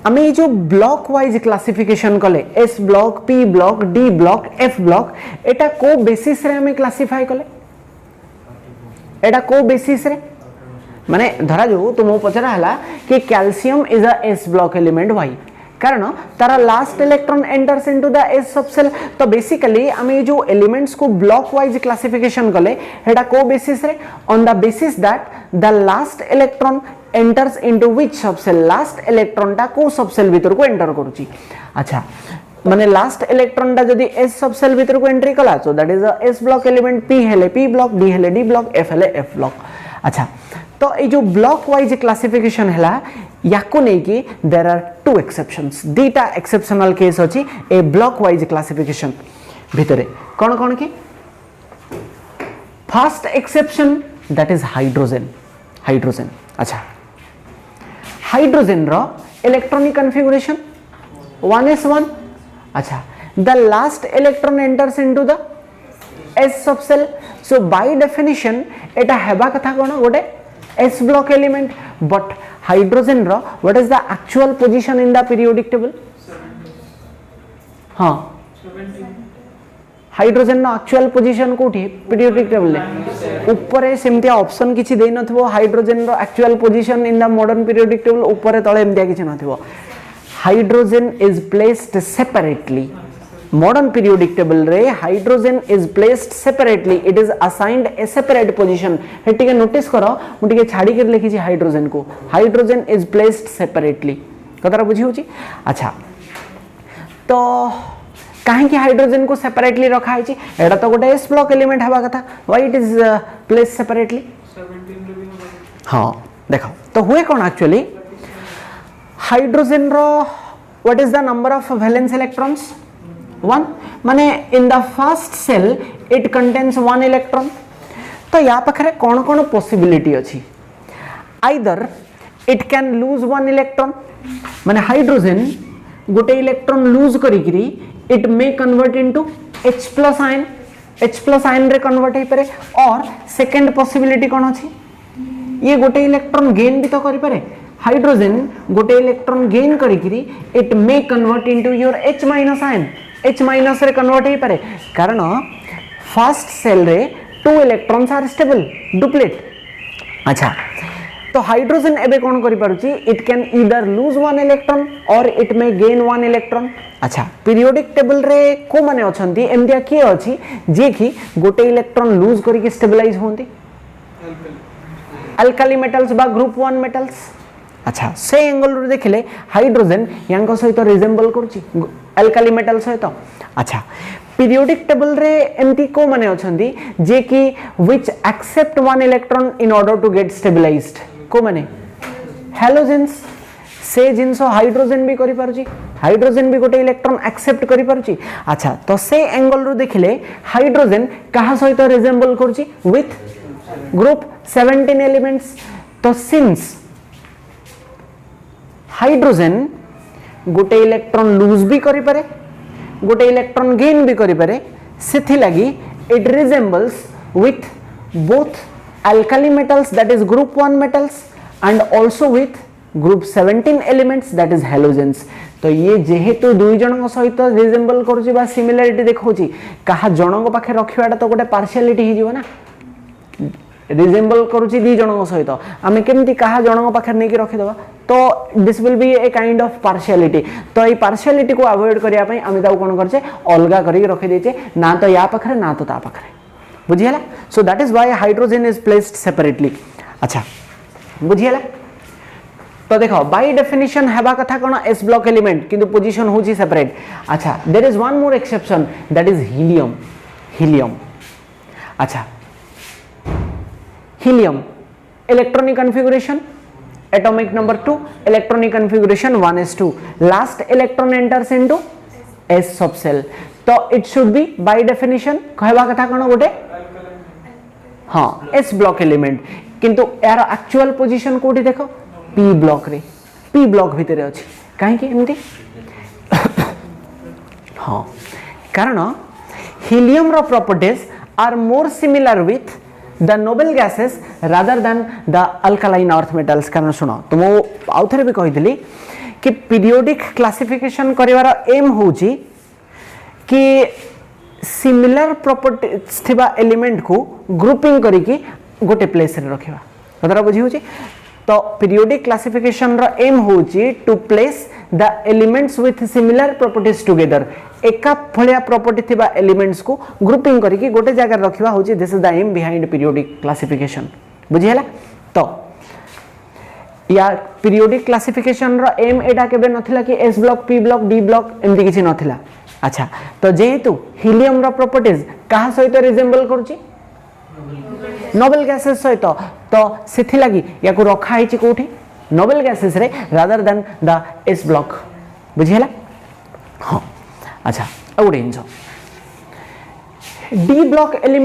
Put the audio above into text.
आम ये जो ब्लॉक वाइज क्लासिफिकेशन कले S block P block D block F block एटा को बेसिस रे हमें क्लासिफाई कले एटा को बेसिस रे माने धरा जो तुम पचरा हला कि calcium is a s block element why कारण तारा last electron enters into the s subshell तो बेसिकली आम ये जो एलिमेंट्स को ब्लॉक वाइज क्लासिफिकेशन कले हेटा को बेसिस रे on the basis that the last electron enters into which subshell last electron टा को सबसेल भीतर को एंटर करूची अच्छा माने लास्ट इलेक्ट्रॉन टा जदी एस सबसेल भीतर को एंट्री कला सो that is a s block element P हेले पी ब्लॉक डी हेले डी ब्लॉक एफ हेले एफ ब्लॉक अच्छा तो ये जो ब्लॉक वाइज क्लासिफिकेशन है याको नहीं कि देयर आर टू एक्सेप्शंस दीटा एक्सेप्शनल केस अछि ए ब्लॉक वाइज क्लासिफिकेशन भितरे कौन कौन की first exception that is hydrogen hydrogen अच्छा हाइड्रोजन रो इलेक्ट्रॉनिक कॉन्फ़िगरेशन 1s1 अच्छा the last electron enters into the s subshell so by definition एटा हेबा कथा कोन गोटे s block element but hydrogen ro what is the actual position in the periodic table हाँ hydrogen नो actual position कोठी periodic table ले ऊपर सेमतिया ऑप्शन किछि देई नथबो हाइड्रोजन रो actual position in the modern periodic table ऊपर तळे एमतिया किछि नथबो hydrogen is placed separately modern periodic table रे hydrogen is placed separately it is assigned a separate position हेटिके नोटिस करो मुटिके छाडी के लिखि छी हाइड्रोजन को हाइड्रोजन is placed separately कतरा बुझी होची अच्छा तो काहे कि हाइड्रोजन को सेपरेटली रखा है छी एडा तो गोटे s ब्लॉक एलिमेंट हवा कथा why it is placed separately 17 हां देखो तो हुए कोन एक्चुअली हाइड्रोजन रो what is the number of valence electrons 1 माने in the first cell it contains 1 electron तो या पाखरे कोन कोन पॉसिबिलिटी अछि either it can lose 1 electron माने हाइड्रोजन गोटे इलेक्ट्रॉन लूज करिकरी it may convert into H plus ion रे कन्वर्ट हे पारे और सेकंड पॉसिबिलिटी कोन अछि ये गोटे इलेक्ट्रॉन गेन भी तो करि पारे हाइड्रोजन गोटे इलेक्ट्रॉन गेन करिकरी it may convert into your H minus ion H minus रे कन्वर्ट हे पारे कारण फर्स्ट सेल रे 2 इलेक्ट्रॉन्स आर स्टेबल डुप्लेट अच्छा तो हाइड्रोजन एबे कोन करि पारुची it can either lose 1 electron और इट मे गेन 1 इलेक्ट्रॉन अच्छा पीरियोडिक टेबल रे को माने अछंती एमदिया के अछि जे कि गोटे इलेक्ट्रॉन लूज करि के स्टेबलाइज होंती अल्काली मेटल्स बा ग्रुप 1 मेटल्स अच्छा से एंगल रो देखले हाइड्रोजन यांको सहित रिजेंबल करची अल्काली मेटल सहित अच्छा पीरियोडिक टेबल रे एमती को माने अछंती जे कि which accept 1 electron in order to get stabilized को माने हैलोजेंस से जिंसो हाइड्रोजन भी करि पारुची हाइड्रोजन भी गोटे इलेक्ट्रॉन एक्सेप्ट करि पारुची अच्छा तो से एंगल रो देखले हाइड्रोजन कहा सहित रिजेंबल करची विथ ग्रुप 17 एलिमेंट्स तो सिंस हाइड्रोजन गोटे इलेक्ट्रॉन लूज भी करि पारे गोटे इलेक्ट्रॉन गेन भी करि पारे सेथि लागि it resembles with both alkali metals that is group 1 metals and also with group 17 elements that is halogens तो ये जेहेतु दुई जन सहित रिजेंबल करूची बा सिमिलरिटी देखौची कहा जनक पाखे रखिबाटा तो गोटे पार्शियलिटी हि जीव ना रिजेंबल करूची दी जन सहित आमे केमती कहा जनक पाखे नै कि रखि दबा तो this will be a kind of partiality तो ए पार्शियलिटी को अवॉइड करिया पई आमे ताऊ कोन करछे अलगा करी रखि देछे ना तो या पाखरे ना तो ता पाखरे बुझियला so that is why hydrogen is placed separately अच्छा बुझियला तो देखो बाय डेफिनेशन हेबा कथा कोन एस ब्लॉक एलिमेंट किंतु पोजीशन होची सेपरेट अच्छा there is one more exception that is helium अच्छा helium electronic configuration atomic number 2 electronic configuration 1s2 last electron enters into s subcell तो it should be by definition कहबा कथा कोन गोटे हां s block element किंतु यार actual position कोठी देखो p block रे p block भितरे अछि काहे कि एमती हां कारण helium row properties are more similar with the noble gases rather than the alkaline earth metals कारण सुनो तुम आउ थरे भी कहि दिली कि पीरियोडिक क्लासिफिकेशन करिवार एम होची कि सिमिलर प्रॉपर्टीज थिबा एलिमेंट को ग्रुपिंग करिकी गोटे प्लेस रे रखिबा कतरा बुझी होची तो पीरियोडिक क्लासिफिकेशन रो एम होची to place the elements with similar properties together एका फलिया प्रॉपर्टी थिबा एलिमेंट्स को ग्रुपिंग करिकी गोटे जगह रखिबा होची this is the aim behind periodic classification बुझी हला तो या पीरियोडिक क्लासिफिकेशन रो एम एटा केबे नथिला कि S block P block D block एमती किछि नथिला अच्छा तो जेहेतु हीलियम रो प्रॉपर्टीज कहा सहित रिजेंबल करूची नोबेल गैसेस सहित तो सेथि लागि याको रखा हिची कोठी नोबेल गैसेस रे rather than the S block बुझियला हां अच्छा औडे इंजो डी ब्लॉक एलिमेंट